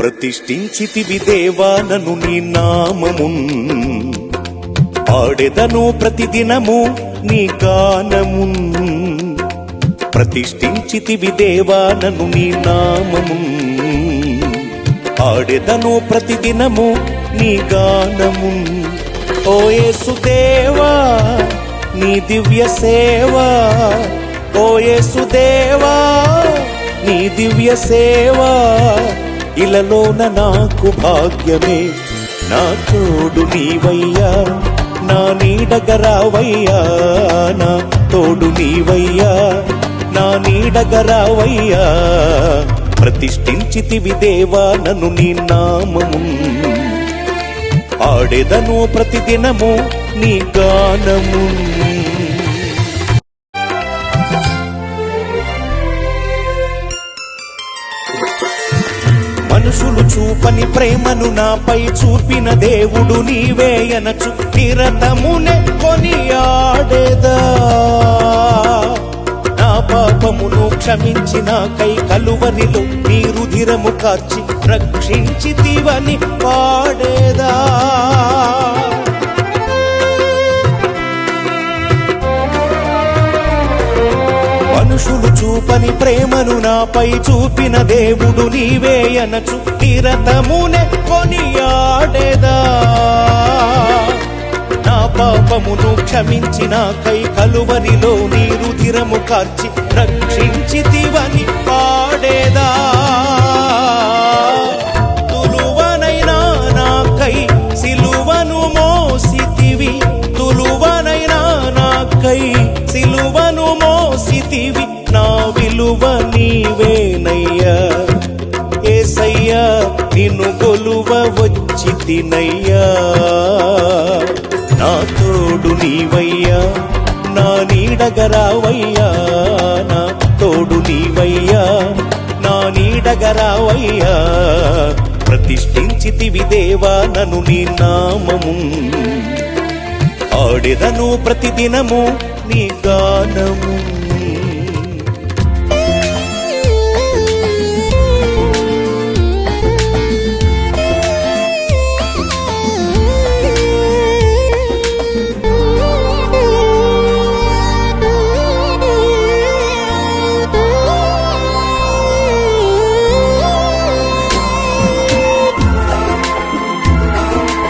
ప్రతిష్ఠించితివి దేవా నన్ను నీ నామమున్, పాడెదను ప్రతిదినము నీ గానమున్. ప్రతిష్ఠించితివి దేవా నన్ను నీ నామమున్, పాడెదను ప్రతిదినము నీ గానమున్. ఓ యేసుదేవా నీ దివ్య సేవా, ఓ యేసుదేవా నీ దివ్య సేవా, ఇలలోన నాకు భాగ్యమే. నా తోడు నీవయ్యా, నా నీడగరావయ్యా, నా తోడు నీవయ్యా, నా నీడగరావయ్యా. ప్రతిష్ఠించితివి దేవా నన్ను నీ నామము, పాడెదను ప్రతిదినము నీ గానము. మనుషులు చూపని ప్రేమను నాపై చూపిన దేవుడు నీవే అనచు నిరతమునే కొనియాడేదా. నా పాపమును క్షమించి నాకై కలువరిలో నీ రుధిరము కార్చి రక్షించితివని పాడేదా. మనుషులు చూపని ప్రేమను నాపై చూపిన దేవుడు నీవే అనచు నిరతమునే కొనియాడేదా. నా పాపమును క్షమించి నాకై కలువరిలో నీ రుధిరము కార్చి రక్షించితివని పాడేదా. తులువనైనా నాకై సిలువను మోసితివి, తులువనైనా నాకై సిలువను మోసితివి, నా విలువ నీవేనయ్యా. యేసయ్యా నిన్ను కొలువ వచ్చితినయ్యా. నా తోడు నీవయ్యా, నా నీడగరావయ్యా, నా తోడు నీవయ్యా, నా నీడగరావయ్యా. ప్రతిష్ఠించితివి దేవా నన్ను నీ నామము, ఆడెదను ప్రతిదినము నీ గానము.